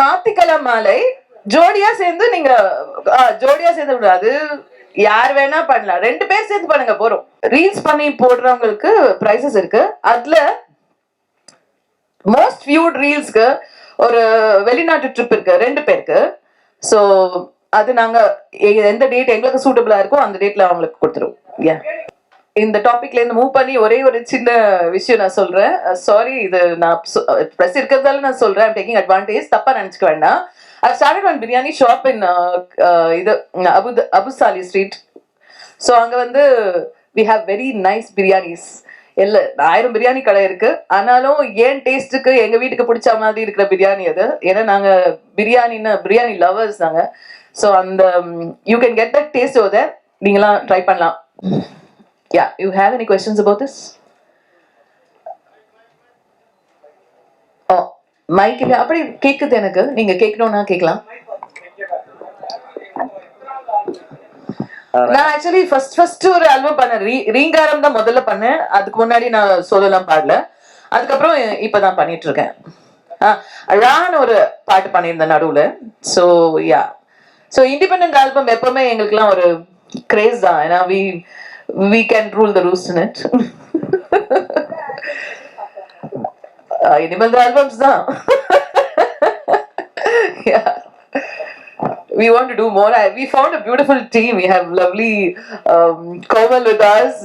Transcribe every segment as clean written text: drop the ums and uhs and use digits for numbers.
மாத்திக்கலாம் மாலை ஜோடியா சேர்ந்து நீங்க ஜோடியா சேர்ந்து விடாது, யார் வேணா பண்ணலாம், 2 பேர் சேர்ந்து பண்ணுங்க போறோம். ரீல்ஸ் பண்ணி போடுறவங்களுக்கு பிரைசஸ் இருக்கு. அதுல மோஸ்ட் வியூட் ரீல்ஸ்க்கு ஒரு வெளிநாட்டு ட்ரிப் இருக்கு 2 பேருக்கு. ஸோ அது நாங்க எந்த டேட் எங்களுக்கு சூட்டபிளா இருக்கோ அந்த டேட்ல அவங்களுக்கு கொடுத்துருவோம். இந்த டாபிக்ல இருந்து மூவ் பண்ணி ஒரே ஒரு சின்ன விஷயம் நான் சொல்றேன். சாரி, இது நான் ப்ரெஸ் இருக்கிறதால நான் சொல்றேன். ஐம் டேக்கிங் அட்வான்டேஜ், தப்பா நினைச்சுக்க வேண்டாம். I started one biryani shop in இது Abu Sali Street. So அங்க வந்து we have very nice biryanis. 1000 biryani கடை இருக்கு. ஆனாலும் ஏன் டேஸ்ட்டுக்கு எங்க வீட்டுக்கு பிடிச்ச மாதிரி இருக்கிற பிரியாணி அது. ஏன்னா நாங்க பிரியாணி லவர்ஸ் நாங்க. ஸோ அந்த you can get that taste over there. நீங்களாம் ட்ரை பண்ணலாம். Yeah, you have any questions about this? Oh, mic அப்படி கேக்குது எனக்கு. நீங்க கேட்கணும்னா கேட்கலாம். நான் ஆக்சுவலி ஃபர்ஸ்ட் ஒரு ஆல்பம் பண்ணேன். ரீங்காரம் தான் முதல்ல பண்ணேன். அதுக்கு முன்னாடி நான் சோலோலாம் பாடல. அதுக்கப்புறம் இப்பதான் பண்ணிட்டு இருக்கேன். அழகான ஒரு பாட்டு பண்ணியிருந்தேன் நடுவுல. So yeah, so independent album எப்பவுமே எங்களுக்குலாம் ஒரு கிரேஸ் தான். ஏன்னா we can rule the roost in it. இனிமேல் ஆல்பம்ஸ் தான். Yeah. We want to do more. We found a beautiful team. We have lovely Komal with us,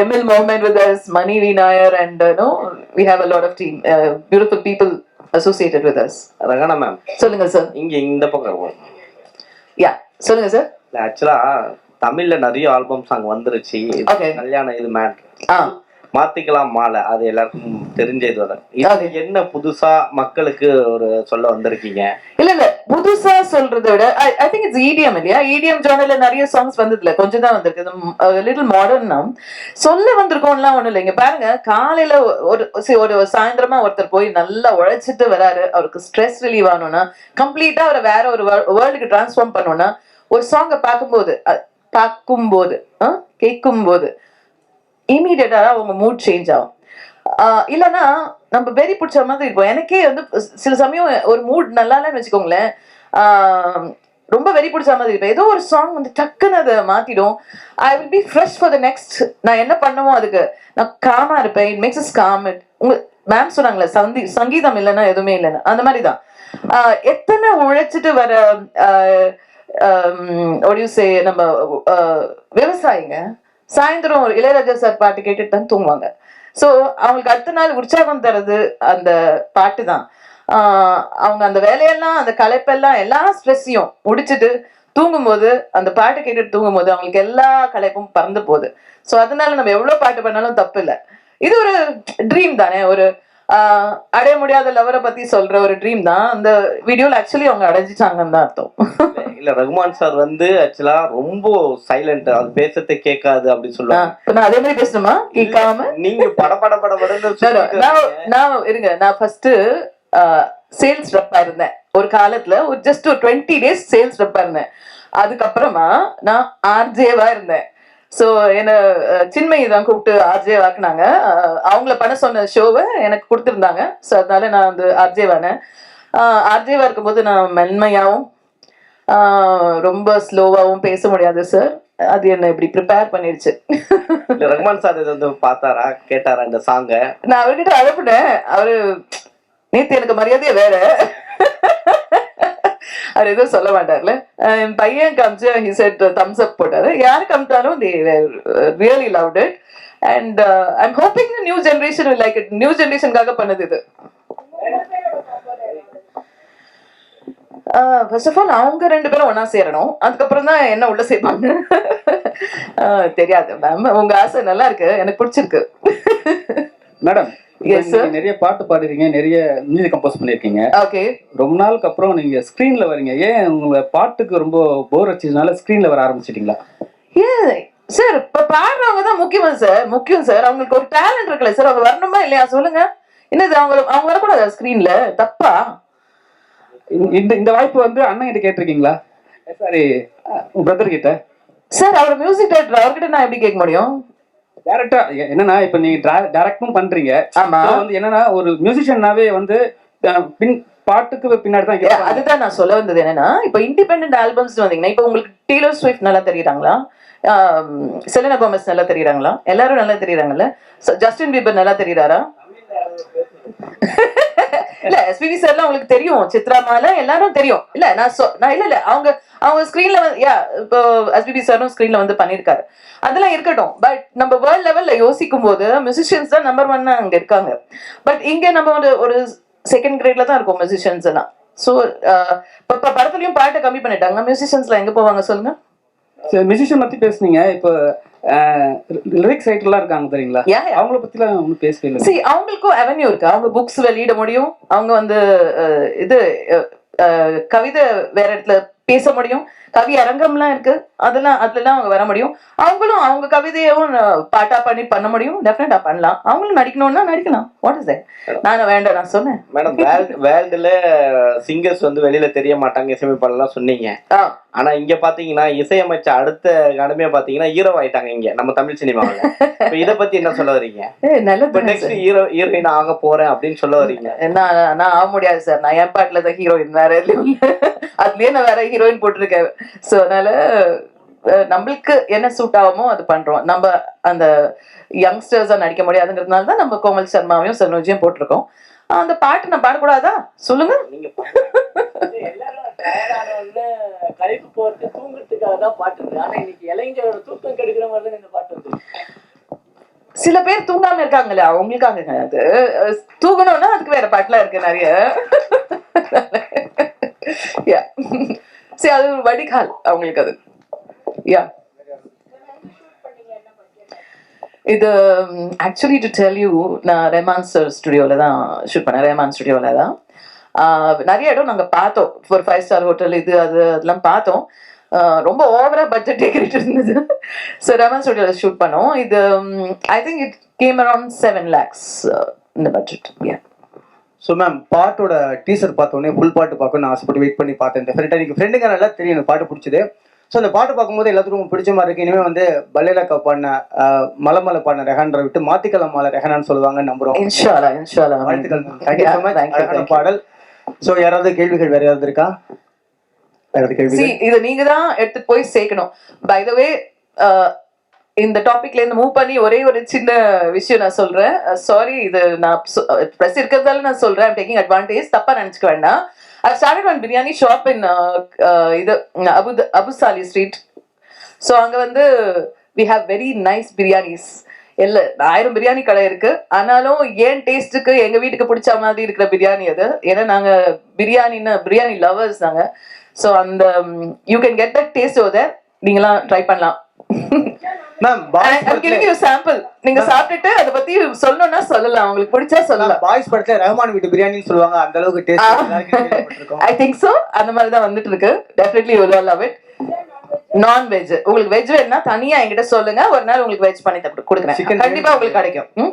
Emil Mohammed with us, Mani Vinayar, and we have a lot of team, beautiful people associated with us. Ragana ma'am. சொல்லுங்க sir. இங்க இந்த பக்கம். Yeah, சொல்லுங்க sir. ஆக்சுவலா தமிழ்ல நிறைய album song வந்துருச்சு. கல்யாணம் இது மேட்ரு மாத்திக்கலாம் மாலை, அது எல்லாருக்கும் தெரிஞ்சது வர. இது என்ன புதுசா மக்களுக்கு ஒரு சொல்ல வந்திருக்கீங்க? இல்ல புதுசா சொல்றதை விட ஐ திங்க் இட்ஸ் EDM இல்லையா? EDM ஜானர்ல நிறைய சாங்ஸ் வந்ததுல கொஞ்சம் தான் வந்திருக்கு. லிட்டில் மாடர்ன் தான் சொல்ல வந்திருக்கோம்லாம் ஒண்ணும் இல்லை. இங்க பாருங்க, காலையில ஒரு சாயந்தரமா ஒருத்தர் போய் நல்லா உழைச்சிட்டு வராரு. அவருக்கு ஸ்ட்ரெஸ் ரிலீவ் ஆகணும்னா, கம்ப்ளீட்டா அவரை வேற ஒரு வேர்ல்டுக்கு டிரான்ஸ்ஃபார்ம் பண்ணணும்னா, ஒரு சாங்கை கேட்கும்போது இமீடியட்டா அவங்க மூட் சேஞ்ச் ஆகும். இல்லைன்னா நம்ம வெறி பிடிச்ச மாதிரி இருப்போம். எனக்கே வந்து சில சமயம் ஒரு மூட் நல்லா இல்லைன்னு வச்சுக்கோங்களேன், ரொம்ப வெறி பிடிச்ச மாதிரி இருப்பேன். ஏதோ ஒரு சாங் வந்து டக்குன்னு அதை மாத்திடும். I will be fresh for the next. நான் என்ன பண்ணுவோம் அதுக்கு நான் காமா இருப்பேன். It makes is calm. உங்க மேம் சொன்னாங்களே சங்கீதம் இல்லைன்னா எதுவுமே இல்லைன்னு, அந்த மாதிரிதான். எத்தனை உழைச்சிட்டு வர நம்ம விவசாயிங்க சாயந்தரம் ஒரு இளையராஜா சார் பாட்டு கேட்டுட்டு தான் தூங்குவாங்க. ஸோ அவங்களுக்கு அடுத்த நாள் உற்சாகம் தரது அந்த பாட்டு தான். அவங்க அந்த வேலையெல்லாம், அந்த களைப்பெல்லாம், எல்லா ஸ்ட்ரெஸ்ஸையும் முடிச்சுட்டு தூங்கும்போது, அந்த பாட்டு கேட்டுட்டு தூங்கும்போது அவங்களுக்கு எல்லா களைப்பும் பறந்து போகுது. ஸோ அதனால நம்ம எவ்வளவு பாட்டு பண்ணாலும் தப்பு இல்லை. இது ஒரு ட்ரீம் தானே, ஒரு அடைய முடியாத லவரை பத்தி சொல்ற ஒரு ட்ரீம் தான். அந்த வீடியோல ஆக்சுவலி அவங்க அடைஞ்சிட்டாங்கன்னு தான் அர்த்தம். இல்ல ரகுமான் சார் வந்து ஆக்சுவலா ரொம்ப சைலண்ட், அது பேசத்தை கேட்காது அப்படின்னு சொல்லுவாங்க. நான் அதே மாதிரி பேசணுமா? கேட்காம நீங்க நான் இருங்க. நான் ஃபர்ஸ்ட் சேல்ஸ் ரெப்பா இருந்தேன் ஒரு காலத்துல. ஜஸ்ட் ஒரு 20 days சேல்ஸ் ரெப்பா இருந்தேன். அதுக்கப்புறமா நான் ஆர்ஜேவா இருந்தேன். ஸோ என்ன சின்மயி தான் கூப்பிட்டு ஆர்ஜே வாக்குனாங்க. அவங்கள பண்ண சொன்ன ஷோவை எனக்கு கொடுத்துருந்தாங்க. ஸோ அதனால நான் வந்து ஆர்ஜேவானேன். ஆர்ஜேவா இருக்கும்போது நான் மென்மையாகவும் ரொம்ப ஸ்லோவாகவும் பேச முடியாது சார். அது என்ன இப்படி ப்ரிப்பேர் பண்ணிடுச்சு. ரகுமான் சார் இது வந்து பார்த்தாரா, கேட்டாரா இந்த சாங்க? நான் அவர்கிட்ட அனுப்புனேன். அவரு நேத்து எனக்கு மரியாதையே வேற, அவர் எதுவும் சொல்ல மாட்டார்ல. என் பையன் காமிச்சு he said thumbs up போட்டாரு. யாரு காமிச்சாலும் they really loved it and I'm hoping the new generation will like it. New generationகாக பண்ணது இது. ஃபர்ஸ்ட் ஆஃப் ஆல் அவங்க 2 பேரும் ஒன்னா சேரணும். அதுக்கப்புறம் தான் என்ன உள்ள சேர்ப்பாங்க தெரியாது மேம். உங்க ஆசை நல்லா இருக்கு, எனக்கு பிடிச்சிருக்கு மேடம். நிறைய பாட்டு பாடுறீங்க, நிறைய மியூசிக் கம்போஸ் பண்ணிருக்கீங்க. ஓகே. ரொம்ப நாளுக்கு அப்புறம் நீங்க ஸ்கிரீன்ல வரீங்க. ஏன் உங்க பாட்டுக்கு ரொம்ப போர் அடிச்சதுனால ஸ்கிரீன்ல வர ஆரம்பிச்சிட்டீங்களா? சார் இப்ப பாடுறவங்க தான் முக்கியம் சார். அவங்களுக்கு ஒரு டேலண்ட் இருக்குல்ல சார், அவங்க வரணுமா இல்லையா சொல்லுங்க. என்னது அவங்க வரக்கூடாது ஸ்கிரீன்ல? தப்பா? இந்த வாய்ப்பு வந்து அண்ணன் கிட்ட கேட்டிருக்கீங்களா? சாரி, பிரதர் கிட்ட. சார் அவர் மியூசிக் டைரக்டர், அவர்கிட்ட நான் எப்படி கேட்க முடியும்? டைரக்டா என்னன்னா, இப்ப நீங்க டைரக்டும் பண்றீங்க. வந்து என்னன்னா, ஒரு மியூசிஷியன்னாவே வந்து பாட்டுக்கு பின்னாடி தான் Yeah, இருப்பாங்க. அதுதான் நான் சொல்ல வந்தது என்னன்னா, இப்போ இண்டிபெண்டன்ட் ஆல்பம்ஸ் வந்தீங்கன்னா, இப்போ உங்களுக்கு டெய்லர் ஸ்விஃப்ட் நல்லா தெரியுறாங்களா, செலினா கோமஸ் நல்லா தெரியுறாங்களா, எல்லாரும் நல்லா தெரியுறாங்கல்ல, ஜஸ்டின் பீபர் நல்லா தெரியுறாரா? இல்ல எஸ்பிபி சார்லாம் உங்களுக்கு தெரியும், சித்ரா மாலா எல்லாரும் தெரியும். இல்ல நான் இல்ல அவங்க ஸ்கிரீன்ல இப்போ எஸ்பிபி சாரும் ஸ்கிரீன்ல வந்து பண்ணிருக்காரு, அதெல்லாம் இருக்கட்டும். பட் நம்ம வேர்ல்ட் லெவல்ல யோசிக்கும் போது மியூசிஷியன்ஸ் தான் நம்பர் 1 அங்க இருக்காங்க. பட் இங்க நம்ம ஒரு செகண்ட் கிரேட்ல தான் இருக்கும் மியூசிஷியன்ஸ் எல்லாம். ஸோ இப்போ படத்துலயும் பாட்டை கம்மி பண்ணிட்டாங்க, மியூசிஷியன்ஸ்லாம் எங்க போவாங்க சொல்லுங்க? மியூசிஷியன் பத்தி பேசுனீங்க. இப்போ லிரிக்ஸ் ரைட்டர்லாம் இருக்காங்க தெரியுங்களா, Yeah, yeah. அவங்கள பத்திலாம் ஒன்றும் பேசவே இல்லை. See, அவங்களுக்கும் அவென்யூ இருக்கு, அவங்க புக்ஸ் வெளியிட முடியும், அவங்க வந்து இது கவிதை வேற இடத்துல பேச முடியும், கவி அரங்கம்லாம் இருக்கு, அதுலாம் அவங்க வர முடியும். அவங்களும் அவங்க கவிதையும் பாட்டா பண்ண முடியும், டெஃபினட்டா பண்ணலாம். அவங்களும் நடிக்கணும்னா நடிக்கலாம். What is that? நான் வேண்டாம் நான் சொன்னேன். மேடம், வேர்ல்டுல சிங்கர்ஸ் வந்து வெளியில தெரிய மாட்டாங்க, இசையமைப்பாளர்லாம் சொன்னீங்க. ஆனா இங்க பாத்தீங்கன்னா இசையமைச்ச அடுத்த கடமையா பாத்தீங்கன்னா ஹீரோ ஆயிட்டாங்க இங்க நம்ம தமிழ் சினிமாவில். இப்ப இத பத்தி என்ன சொல்ல வரீங்க? நெக்ஸ்ட் ஹீரோயின் ஆக போறேன் அப்படின்னு சொல்ல வரீங்க? நான் ஆக முடியாது சார், நான் என் பாட்டுல தான் ஹீரோயின், வேற எதுலயும் அதுலயே நான் வேற ஹீரோயின் போட்டிருக்கேன். சோ அதனால நம்மளுக்கு என்ன சூட் ஆகுமோ அது பண்றோம். நம்ம அந்த யங்ஸ்டர்ஸா நடிக்க முடியாதுங்கிறதுனால தான் நம்ம கோமல் சர்மாவையும் சரோஜியும் போட்டிருக்கோம். அந்த பாட்டு நான் பாடக்கூடாதா சொல்லுங்க? கலைப்பு போறது தூங்குறதுக்காக தான் பாட்டு இருக்கு. ஆனா இன்னைக்கு இளைஞரோட தூக்கம் கெடுக்கிற மாதிரி தான் இந்த பாட்டு வந்து. சில பேர் தூங்காம இருக்காங்கல்ல, அவங்களுக்காக அது. தூங்கணும்னா அதுக்கு வேற பாட்டுலாம் இருக்கு நிறைய. சரி, அது ஒரு வடிகால் அவங்களுக்கு அது. யா, இது ஆக்சுவலி டு டெல் யூ, நான் ரெஹ்மான் சார் ஸ்டுடியோல தான் ஷூட் பண்ணேன். ரெஹ்மான் ஸ்டுடியோல தான் நிறைய இடம் நாங்கள் பார்த்தோம். ஒரு 5 ஸ்டார் ஹோட்டல் இது அதெல்லாம் பார்த்தோம். ரொம்ப ஓவரா பட்ஜெட் டெக்கரேட் இருந்தது. ஸோ ரெஹ்மான் ஸ்டுடியோல ஷூட் பண்ணோம். இது I think it came around 7 lakhs இந்த பட்ஜெட். ஸோ மேம், பாட்டோட டீசர் பார்த்தோன்னே ஃபுல் பாட்டு பார்க்கணும்னு ஆசைப்பட்டு வெயிட் பண்ணி பார்த்தேன். டெஃபினட்டாக எனக்கு ஃப்ரெண்டுங்க நல்லா தெரியும் எனக்கு பாட்டு பிடிச்சது. ஸோ அந்த பாட்டு பார்க்கும்போது எல்லாத்துக்கும் பிடிச்ச மாதிரி இருக்கு. இனிமேல் வந்து பல்லேலக்கா பாடின மலை பாடின ரெஹான்ரை விட்டு மாத்திக்கலாம் மாலை ரெஹானான்னு சொல்லுவாங்கன்னு நம்புறோம். இன்ஷால்லா இன்ஷால்லா. வாழ்த்துக்கள் மேம். Thank you so much. அழகான பாடல். ஸோ யாராவது கேள்விகள் வேற யாராவது இருக்கா? வேற கேள்வி? இதை நீங்க தான் எடுத்துட்டு போய் சேர்க்கணும். பை த வே, இந்த டாபிக்ல இருந்து மூவ் பண்ணி ஒரே ஒரு சின்ன விஷயம் நான் சொல்றேன். சாரி, இது நான் பிரஸ் இருக்கிறதால நான் சொல்றேன். ஐம் டேக்கிங் அட்வான்டேஜ், தப்பா நினைச்சுக்க வேண்டாம். I started one biryani shop in இது அபு சாலி ஸ்ட்ரீட். ஸோ அங்க வந்து we have very nice biryanis. 1000 biryani கடை இருக்கு. ஆனாலும் ஏன் டேஸ்ட்டுக்கு எங்க வீட்டுக்கு பிடிச்ச மாதிரி இருக்கிற பிரியாணி அது. ஏன்னா நாங்க பிரியாணி லவர்ஸ் நாங்க. ஸோ அந்த you can get that taste over there. நீங்களாம் ட்ரை பண்ணலாம். மேம், சாம்பிள் நீங்க சாப்பிட்டுட்டு அதை பத்தி சொல்லணும்னா சொல்லலாம், உங்களுக்கு பிடிச்சா சொல்லலாம். பாய்ஸ் படத்துல ரஹ்மான் வீட்டு பிரியாணின்னு சொல்லுவாங்க, அந்த அளவுக்கு டேஸ்ட். I think so. அந்த மாதிரி தான் வந்துட்டு இருக்கு. Definitely you will love it. Non veg, உங்களுக்கு வெஜ் வேணும்னா தனியா என்கிட்ட சொல்லுங்க, ஒரு நாள் உங்களுக்கு வெஜ் பண்ணி கொடுக்குறேன். கண்டிப்பா உங்களுக்கு கிடைக்கும்.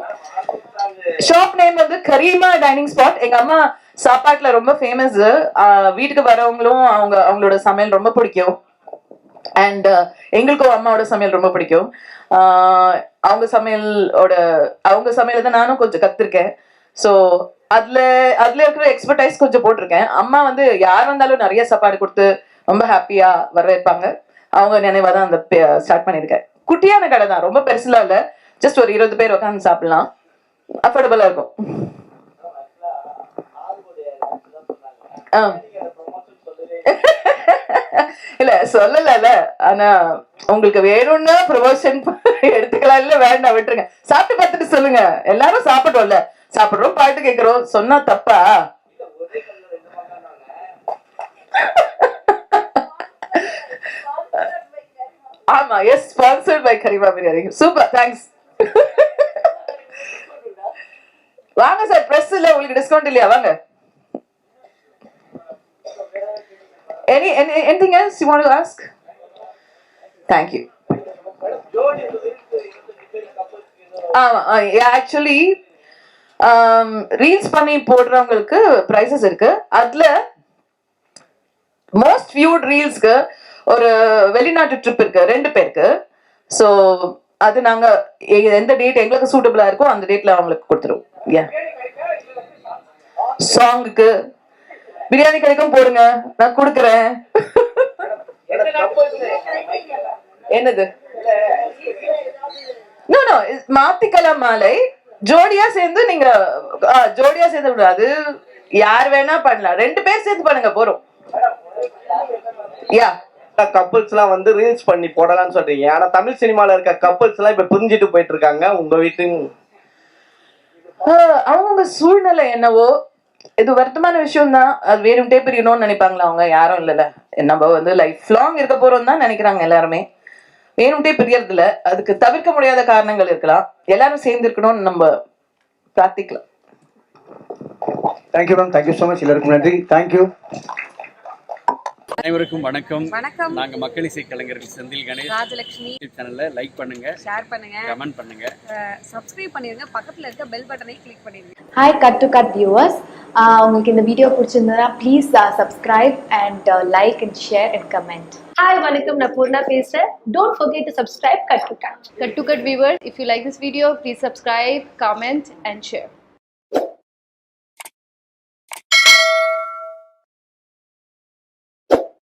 ஷாப் நேம் வந்து கரீமா டைனிங் ஸ்பாட். எங்க அம்மா சாப்பாட்டுல ரொம்ப ஃபேமஸ். வீட்டுக்கு வரவங்களும் அவங்களோட சமையல் ரொம்ப பிடிக்கும். அண்ட் எங்களுக்கும் அம்மாவோட சமையல் ரொம்ப பிடிக்கும். அவங்க சமையல தான் நானும் கொஞ்சம் கத்துருக்கேன். ஸோ அதுல இருக்கிற எக்ஸ்பர்டைஸ் கொஞ்சம் போட்டிருக்கேன். அம்மா வந்து யார் வந்தாலும் நிறைய சாப்பாடு கொடுத்து ரொம்ப ஹாப்பியா வர வைப்பாங்க. அவங்க நினைவா தான் அந்த ஸ்டார்ட் பண்ணியிருக்கேன். குட்டியான கடை தான், ரொம்ப பெருசுலாம் இல்லை. ஜஸ்ட் ஒரு 20 பேர் உட்காந்து சாப்பிடலாம், அஃபோர்டபுளா இருக்கும். இல்ல சொல்லல, ஆனா உங்களுக்கு வேணும்னா ப்ரொமோஷன் எடுத்துக்கலாம், இல்ல வேண்டாம் விட்டுருங்க. சாப்பிட்டு பார்த்துட்டு சொல்லுங்க. எல்லாரும் சாப்பிடுறோம்ல, சாப்பிடுறோம், பாட்டு கேட்கிறோம், சொன்னா தப்பா? ஆமா, yes, sponsored by Karima biryani. Super, thanks. வாங்க சார், பிரஸ் இல்ல, உங்களுக்கு டிஸ்கவுண்ட் இல்லையா? வாங்க. Anything else you want to ask? Thank you. Actually, reels பண்ணி போடுறவங்களுக்கு பிரைசஸ் இருக்கு. அதுல மோஸ்ட் வியூட் ரீல்ஸ்க்கு ஒரு வெளிநாட்டு ட்ரிப் இருக்கு 2 பேருக்கு. ஸோ அது நாங்க எந்த டேட் எங்களுக்கு சூட்டபிளா இருக்கோ அந்த டேட்ல அவங்களுக்கு கொடுத்துருவோம். சாங்குக்கு பிரியாணி கிடைக்கும் போடுங்க, நான் கொடுக்குறேன். என்னது? நோ நோ, மாத்திக்கலாம் மாலை. ஜோடியா சேர்ந்து நீங்க ஜோடியா சேர்ந்து விடாது, யார் வேணா பண்ணலாம், 2 பேர் சேர்ந்து பண்ணுங்க போறோம். யா கப்புள்ஸ் எல்லாம் வந்து ரீல்ஸ் பண்ணி போடலாம்னு சொல்றீங்க. ஆனா தமிழ் சினிமால இருக்க கப்புள்ஸ் எல்லாம் இப்ப பிரிஞ்சுட்டு போயிட்டு இருக்காங்க. உங்க வீட்டு அவங்க சூழ்நிலை என்னவோ, இது வருத்தமான விஷயம் தான். அது வேணும்ட்டே பிரியணும்னு நினைப்பாங்களா? அவங்க யாரும் இல்லைல்ல, நம்ம வந்து லைஃப் லாங் இருக்க போறோம் தான் நினைக்கிறாங்க எல்லாருமே. வேணும்ட்டே பிரியறது இல்ல, அதுக்கு தவிர்க்க முடியாத காரணங்கள் இருக்கலாம். எல்லாரும் சேர்ந்து இருக்கணும்னு நம்ம பிரார்த்திக்கலாம். Thank you ma'am, thank you so much. எல்லாருக்கும் நன்றி, தேங்க்யூ. அனைவருக்கும் வணக்கம். வணக்கம். நாங்க மக்கள் இசை கலைஞர்கள் செந்தில் கணேஷ், ராஜலட்சுமி. சேனல்ல லைக் பண்ணுங்க, ஷேர் பண்ணுங்க, கமெண்ட் பண்ணுங்க, சப்ஸ்கிரைப் பண்ணிருங்க, பக்கத்துல இருக்க பெல் பட்டனை கிளிக் பண்ணிருங்க. Hi cut to cut viewers, உங்களுக்கு இந்த வீடியோ பிடிச்சிருந்ததுன்னா please subscribe and like and share and comment. Hi வணக்கம், நான் பூர்ணா பேசுறேன். Don't forget to subscribe Cut to Cut. Cut to Cut viewers, if you like this video, please subscribe, comment and share.